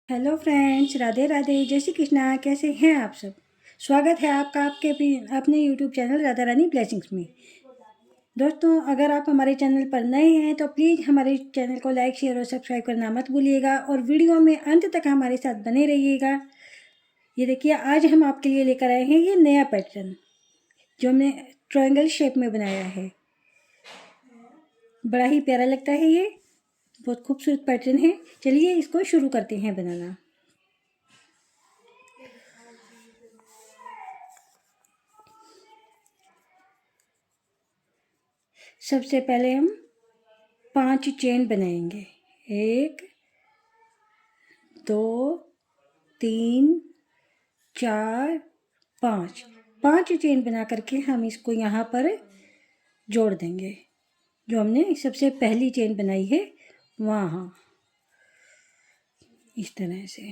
Hello friends, Radhe Radhe, जय श्री कृष्णा। कैसे हैं आप सब? स्वागत है आपका अपने YouTube channel Radha Rani blessings में। दोस्तों, अगर आप हमारे चैनल पर नए हैं तो प्लीज़ हमारे चैनल को लाइक, शेयर और सब्सक्राइब करना मत भूलिएगा और वीडियो में अंत तक हमारे साथ बने रहिएगा। ये देखिए, आज हम आपके लिए लेकर आए हैं ये नया पैटर्न जो हमने ट्रायंगल शेप में बनाया है। बड़ा ही प्यारा लगता है ये, बहुत खूबसूरत पैटर्न है। चलिए इसको शुरू करते हैं बनाना। सबसे पहले हम 5 चेन बनाएंगे। 1 2 3 4 5। 5 चेन बना करके हम इसको यहाँ पर जोड़ देंगे। जो हमने सबसे पहली चेन बनाई है वहाँ, इस तरह से।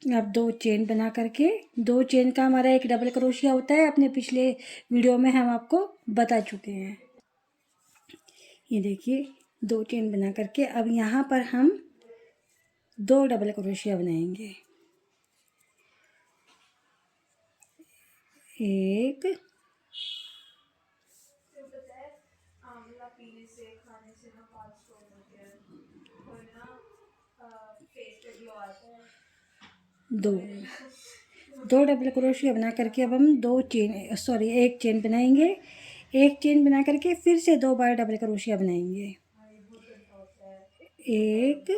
अब 2 चेन बना करके, 2 चेन का हमारा एक डबल क्रोशिया होता है, अपने पिछले वीडियो में हम आपको बता चुके हैं। ये देखिए, 2 चेन बना करके अब यहाँ पर हम 2 डबल क्रोशिया बनाएंगे। 1 2 2 डबल क्रोशिया बना करके अब हम 1 चेन बनाएंगे। 1 चेन बना करके फिर से 2 बार डबल क्रोशिया बनाएंगे। 1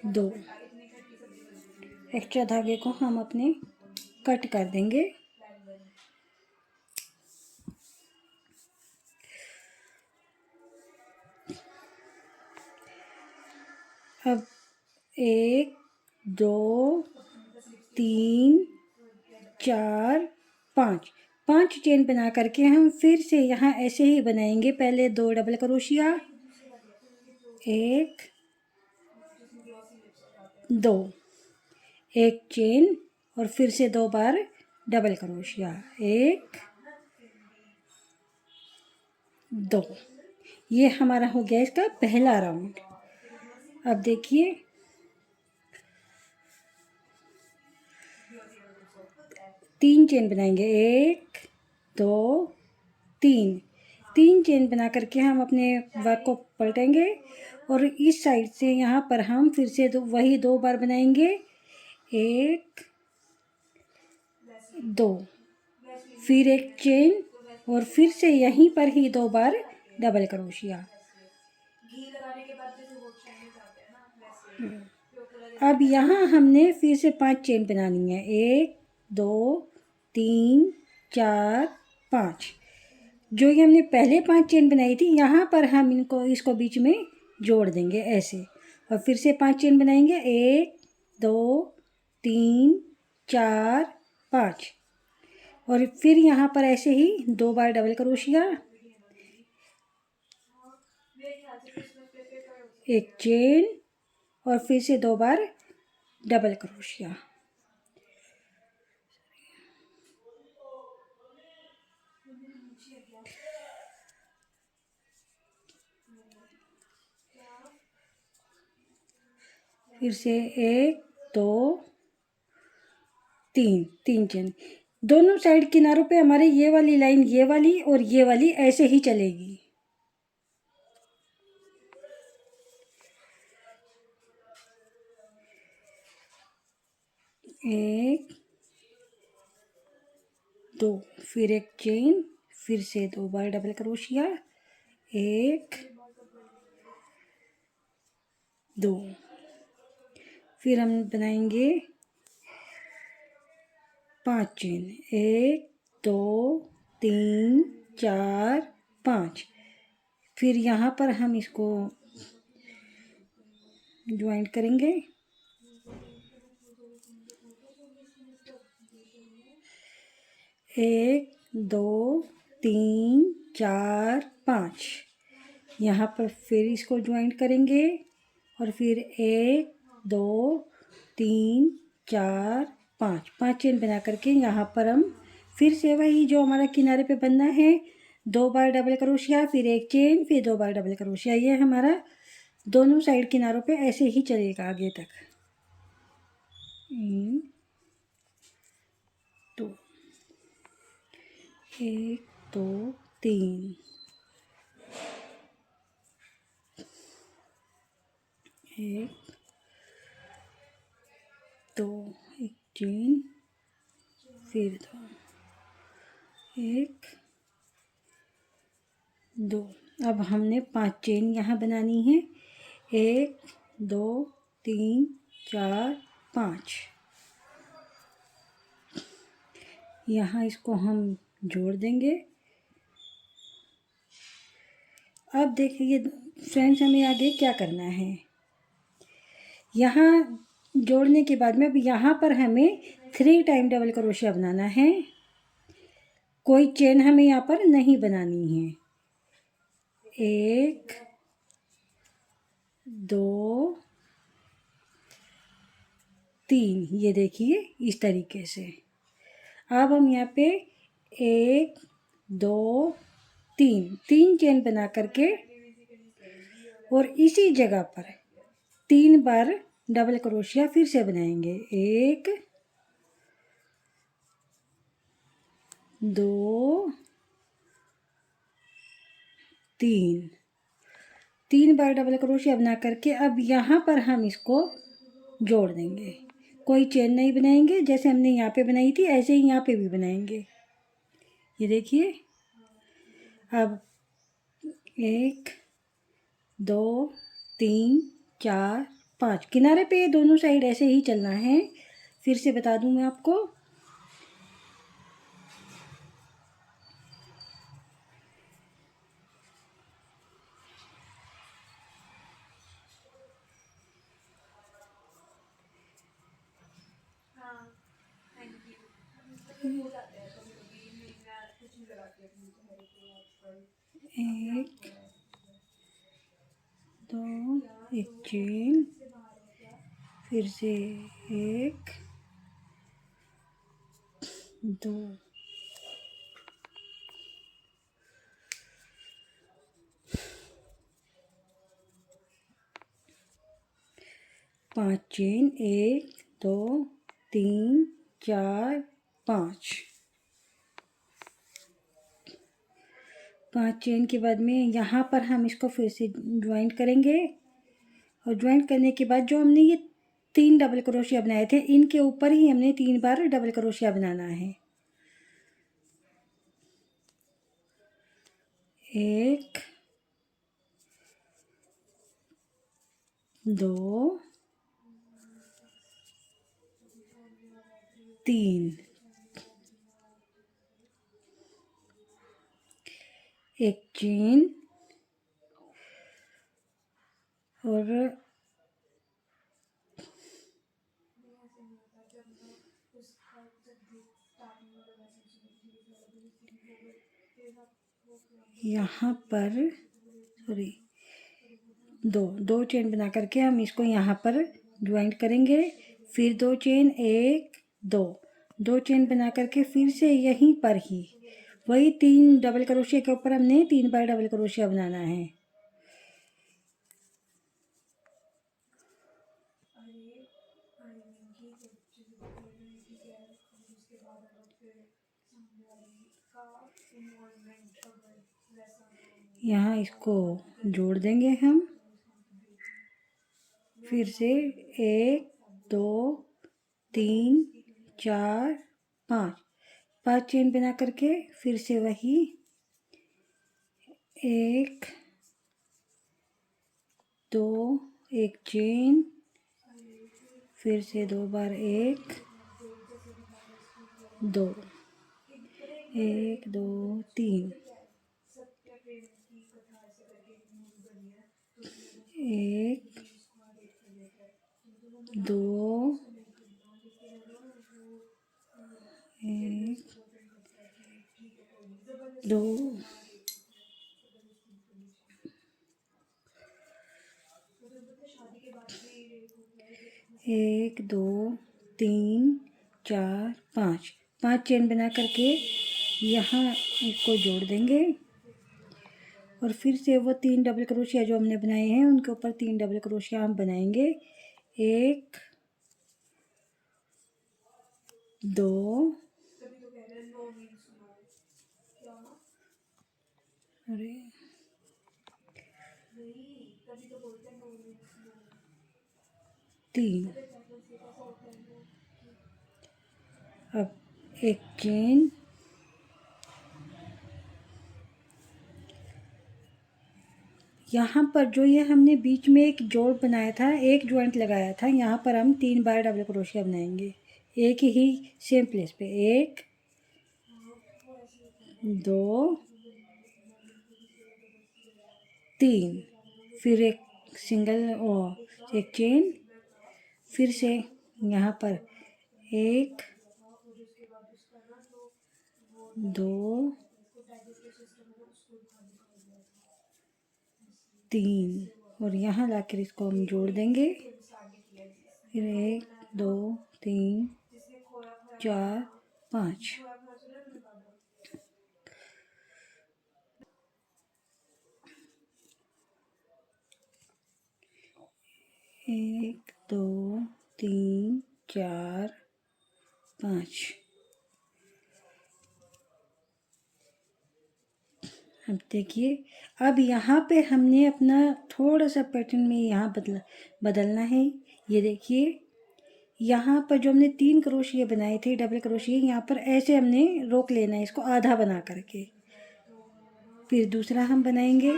2। एक्स्ट्रा धागे को हम अपने कट कर देंगे। अब 1 2 3 4 5 5 चेन बना करके हम फिर से यहाँ ऐसे ही बनाएंगे। पहले 2 डबल क्रोशिया, 1 2, 1 चेन और फिर से 2 बार डबल क्रोशिया, 1 2। ये हमारा हो गया इसका पहला राउंड। अब देखिए, 3 चेन बनाएंगे। 1 2 3। 3 चेन बना करके हम अपने वर्क को पलटेंगे और इस साइड से यहाँ पर हम फिर से वही 2 बार बनाएंगे। 1 2, फिर 1 चेन और फिर से यहीं पर ही 2 बार डबल क्रोशिया। अब यहाँ हमने फिर से 5 चेन बनानी है। 1 2 3 4 5। जो ये हमने पहले 5 चेन बनाई थी, यहाँ पर हम इसको बीच में जोड़ देंगे ऐसे, और फिर से 5 चेन बनाएंगे। 1 2 3 4 5 और फिर यहाँ पर ऐसे ही 2 बार डबल क्रोशिया, 1 चेन और फिर से 2 बार डबल क्रोशिया। फिर से 1 2 3 चेन। दोनों साइड किनारों पे हमारे ये वाली लाइन, ये वाली और ये वाली ऐसे ही चलेगी। एक 2, फिर 1 चेन, फिर से 2 बार डबल क्रोशिया, 1 2। फिर हम बनाएंगे 5 चेन। 1 2 3 4 5। फिर यहाँ पर हम इसको ज्वाइंट करेंगे। 1 2 3 4 5। यहाँ पर फिर इसको ज्वाइंट करेंगे और फिर 1 2 3 4 5 चेन बना करके यहाँ पर हम फिर से वही जो हमारा किनारे पे बनना है, 2 बार डबल क्रोशिया, फिर एक चेन, फिर 2 बार डबल क्रोशिया। ये हमारा दोनों साइड किनारों पे ऐसे ही चलेगा आगे तक। 2 1 2 3 1 2 एक चेन, फिर 2 1 2। अब हमने 5 चेन यहाँ बनानी है। 1 2 3 4 5। यहाँ इसको हम जोड़ देंगे। अब देखिए फ्रेंड्स, हमें आगे क्या करना है। यहाँ जोड़ने के बाद में अब यहाँ पर हमें 3 टाइम डबल क्रोशिया बनाना है। कोई चेन हमें यहाँ पर नहीं बनानी है। 1 2 3, ये देखिए इस तरीके से। अब हम यहाँ पे 1 2 3 चेन बना करके और इसी जगह पर 3 बार डबल क्रोशिया फिर से बनाएंगे। 1 2 3 बार डबल क्रोशिया बना करके अब यहाँ पर हम इसको जोड़ देंगे। कोई चेन नहीं बनाएंगे, जैसे हमने यहाँ पे बनाई थी ऐसे ही यहाँ पे भी बनाएंगे। ये देखिए। अब 1 2 3 4 5 किनारे पे ये दोनों साइड ऐसे ही चलना है। फिर से बता दूं मैं आपको। एक दो, एक चेन, फिर से 1 2 5 चेन, 1 2 3 4 5। 5 चेन के बाद में यहाँ पर हम इसको फिर से ज्वाइंट करेंगे। और ज्वाइंट करने के बाद जो हमने ये 3 डबल क्रोशिया बनाए थे, इनके ऊपर ही हमने 3 बार डबल क्रोशिया बनाना है। 1 2 3, एक चेन और यहाँ पर सॉरी दो चेन बना करके हम इसको यहाँ पर ज्वाइंट करेंगे। फिर 2 चेन, 1 2 चेन बना करके फिर से यहीं पर ही वही 3 डबल क्रोशिया के ऊपर हमने 3 बार डबल क्रोशिया बनाना है। यहाँ इसको जोड़ देंगे हम। फिर से 1 2 3 4 5 चेन बना करके फिर से वही 1 2 एक चेन, फिर से 2 बार 1 2 1 2 3 1 2 1 2 1 2 3 4 5 चेन बना करके यहाँ इसको जोड़ देंगे। और फिर से वो 3 डबल क्रोशिया जो हमने बनाए हैं उनके ऊपर 3 डबल क्रोशिया हम बनाएंगे। 1 2 अरे 3। अब एक चेन, यहाँ पर जो ये हमने बीच में एक जोड़ बनाया था, एक जॉइंट लगाया था, यहाँ पर हम 3 बार डबल क्रोशिया बनाएंगे एक ही सेम प्लेस पे। 1 2 3, फिर एक सिंगल और एक चेन, फिर से यहाँ पर 1 2 3 और यहाँ लाकर इसको हम जोड़ देंगे। फिर 1 2 3 4 5। 1 2 3 4 5। अब देखिए, अब यहाँ पे हमने अपना थोड़ा सा पैटर्न में यहाँ बदलना है। ये देखिए, यहाँ पर जो हमने 3 क्रोशिये बनाए थे डबल क्रोशिये, यहाँ पर ऐसे हमने रोक लेना है इसको आधा बना करके। फिर दूसरा हम बनाएंगे,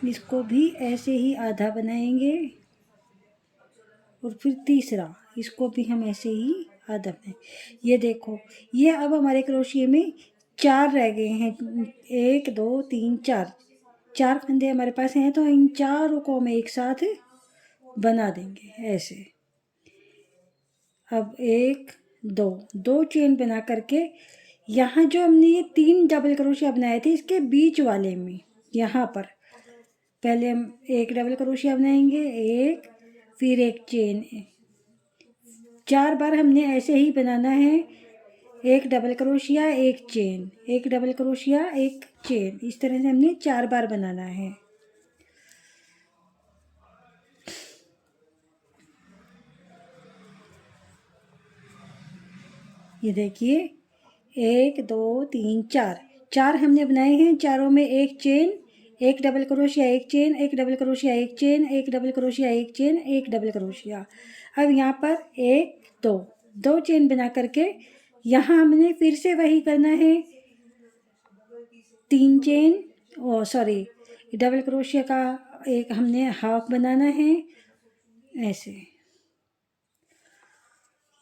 इसको भी ऐसे ही आधा बनाएंगे। और फिर तीसरा, इसको भी हम ऐसे ही आधा बनाएंगे। ये देखो, ये अब हमारे क्रोशिये में 4 रह गए हैं। 1 2 3 4, 4 फंदे हमारे पास हैं, तो इन चारों को हम एक साथ बना देंगे ऐसे। अब 1 2 चेन बना करके यहाँ जो हमने ये 3 डबल क्रोशिया बनाए थे, इसके बीच वाले में यहाँ पर पहले हम एक डबल क्रोशिया बनाएंगे, एक, फिर एक चेन। 4 बार हमने ऐसे ही बनाना है, एक डबल क्रोशिया एक चेन, एक डबल क्रोशिया एक चेन, इस तरह से हमने 4 बार बनाना है। ये देखिए, 1 2 3 4, 4 हमने बनाए हैं। चारों में एक चेन, एक डबल क्रोशिया एक चेन, एक डबल क्रोशिया एक चेन, एक डबल क्रोशिया एक चेन, एक डबल क्रोशिया। अब यहाँ पर 1 2 चेन बना करके यहाँ हमने फिर से वही करना है, 3 चेन, सॉरी, डबल क्रोशिया का एक हमने हाफ बनाना है ऐसे।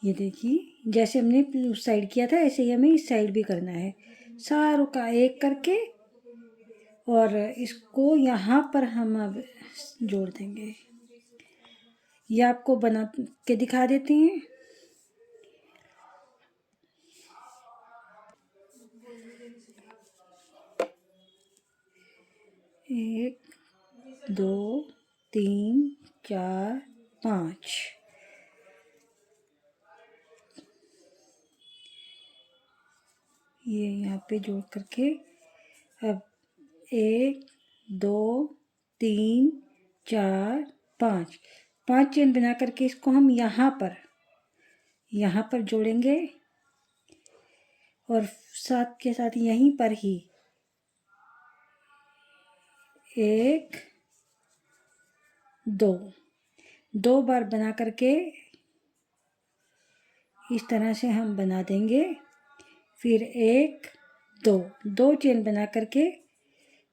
ये देखिए, जैसे हमने उस साइड किया था ऐसे ही हमें इस साइड भी करना है, सारों का एक करके। और इसको यहाँ पर हम अब जोड़ देंगे। ये आपको बना के दिखा देते हैं। एक 2 3 4 5, ये यहाँ पे जोड़ करके अब 1 2 3 4 5, 5 चेन बना करके इसको हम यहाँ पर जोड़ेंगे। और साथ के साथ यहीं पर ही 1 2 बार बना करके इस तरह से हम बना देंगे। फिर 1 2 चेन बना करके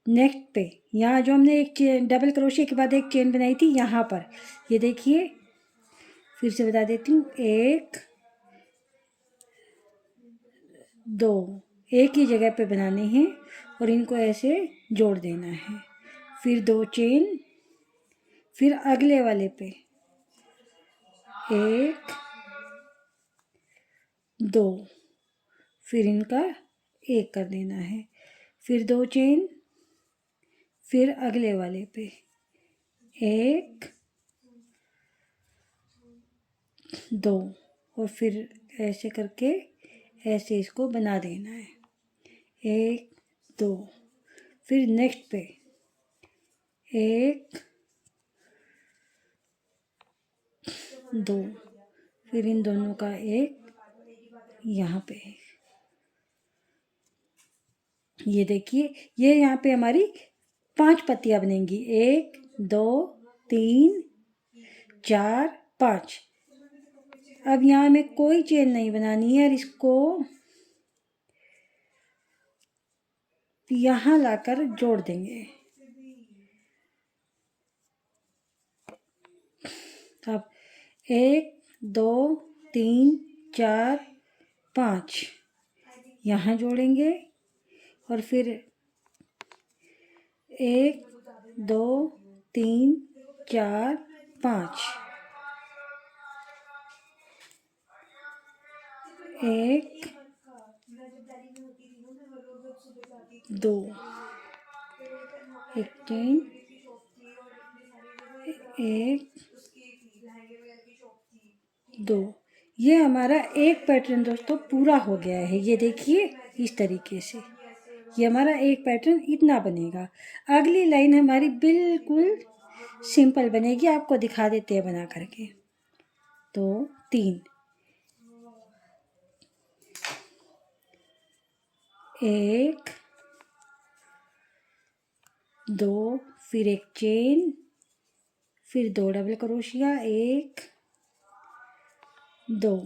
नेक्स्ट पे, यहाँ जो हमने एक चेन डबल क्रोशिया के बाद एक चेन बनाई थी यहाँ पर, ये देखिए फिर से बता देती हूँ, 1 2 एक ही जगह पे बनाने हैं और इनको ऐसे जोड़ देना है। फिर 2 चेन, फिर अगले वाले पे 1 2, फिर इनका एक कर देना है। फिर 2 चेन, फिर अगले वाले पे 1 2, और फिर ऐसे करके ऐसे इसको बना देना है। 1 2, फिर नेक्स्ट पे 1 2, फिर इन दोनों का एक यहाँ पे। ये देखिए, ये यहाँ पे हमारी 5 पत्तियाँ बनेंगी। 1 2 3 4 5। अब यहाँ हमें कोई चेन नहीं बनानी है और इसको यहाँ लाकर जोड़ देंगे। अब 1 2 3 4 5 यहाँ जोड़ेंगे और फिर 1 2 3 4 5, 1 2, एक चेन, 1 2। ये हमारा एक पैटर्न दोस्तों पूरा हो गया है। ये देखिए इस तरीके से ये हमारा एक पैटर्न इतना बनेगा। अगली लाइन हमारी बिल्कुल सिंपल बनेगी, आपको दिखा देते हैं बना करके। तो 3, 1 2, फिर एक चेन, फिर 2 डबल क्रोशिया, 1 2,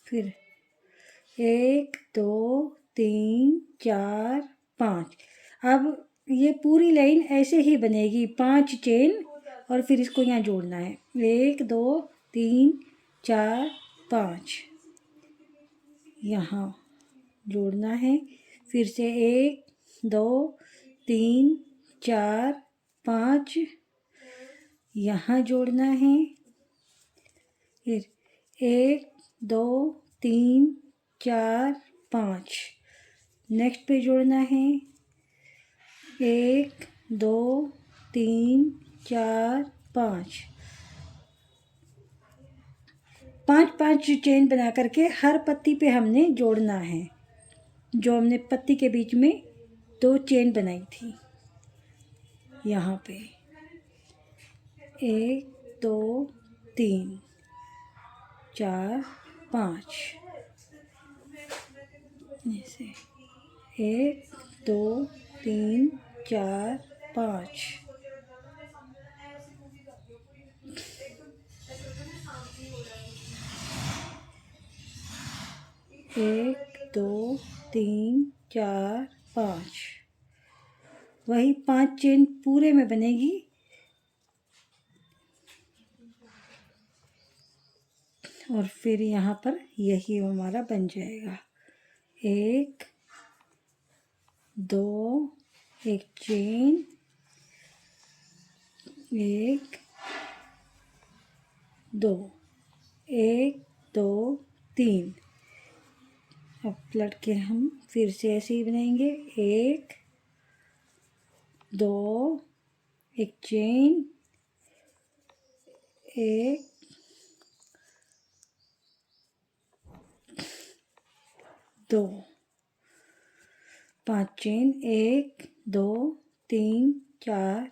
फिर 1 2 3 4 5। अब ये पूरी लाइन ऐसे ही बनेगी, 5 चेन और फिर इसको यहाँ जोड़ना है। 1 2 3 4 5 यहाँ जोड़ना है। फिर से 1 2 3 4 5 यहाँ जोड़ना है। फिर 1 2 3 4 5 नेक्स्ट पे जोड़ना है। 1 2 3 4 5 5 चेन बना करके हर पत्ती पे हमने जोड़ना है। जो हमने पत्ती के बीच में 2 चेन बनाई थी यहाँ पे 1 2 3 4 5 ऐसे 1 2 3 4 5 1 2 3 4 5 वही 5 चेन पूरे में बनेगी। और फिर यहाँ पर यही हमारा बन जाएगा। 1 2, एक चेन, 1 2, 1 2 3। अब पलट के हम फिर से ऐसे ही बनाएंगे। 1 2, एक चेन, 1 2, 5 चेन, 1 2 3 4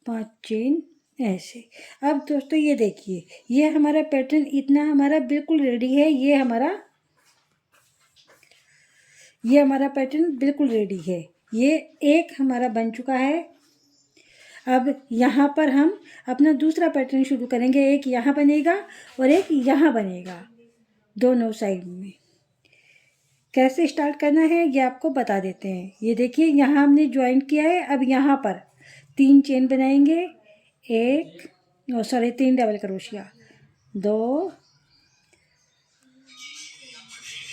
5 चेन ऐसे। अब दोस्तों ये देखिए, ये हमारा पैटर्न इतना हमारा बिल्कुल रेडी है। ये हमारा पैटर्न बिल्कुल रेडी है। ये एक हमारा बन चुका है। अब यहाँ पर हम अपना दूसरा पैटर्न शुरू करेंगे। एक यहाँ बनेगा और एक यहाँ बनेगा, दोनों साइड में। कैसे स्टार्ट करना है ये आपको बता देते हैं। ये देखिए, यहाँ हमने ज्वाइंट किया है। अब यहाँ पर 3 चेन बनाएंगे। 3 डबल क्रोशिया, 2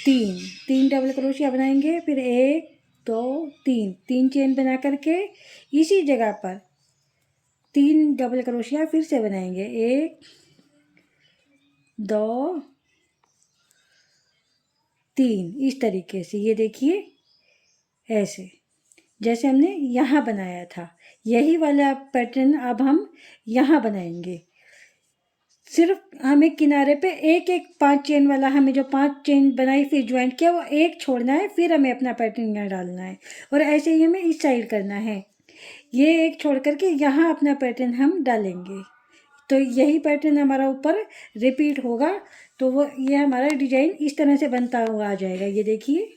3 डबल क्रोशिया बनाएंगे। फिर 1 2 3 चेन बना करके इसी जगह पर 3 डबल क्रोशिया फिर से बनाएंगे। 1 2 3 इस तरीके से। ये देखिए ऐसे जैसे हमने यहाँ बनाया था, यही वाला पैटर्न अब हम यहाँ बनाएंगे। सिर्फ हमें किनारे पे एक एक 5 चेन वाला, हमें जो 5 चेन बनाई फिर ज्वाइंट किया वो एक छोड़ना है, फिर हमें अपना पैटर्न यहाँ डालना है। और ऐसे ही हमें इस साइड करना है, ये एक छोड़ करके यहाँ अपना पैटर्न हम डालेंगे। तो यही पैटर्न हमारा ऊपर रिपीट होगा। तो वो ये हमारा डिजाइन इस तरह से बनता हुआ आ जाएगा। ये देखिए,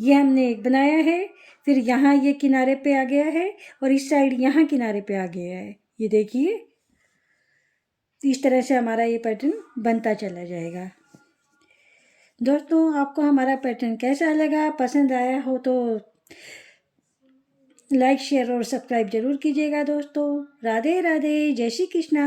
ये हमने एक बनाया है, फिर यहाँ ये किनारे पे आ गया है और इस साइड यहाँ किनारे पे आ गया है। ये देखिए, इस तरह से हमारा ये पैटर्न बनता चला जाएगा। दोस्तों, आपको हमारा पैटर्न कैसा लगा, पसंद आया हो तो लाइक शेयर और सब्सक्राइब जरूर कीजिएगा। दोस्तों, राधे राधे, जय श्री कृष्णा।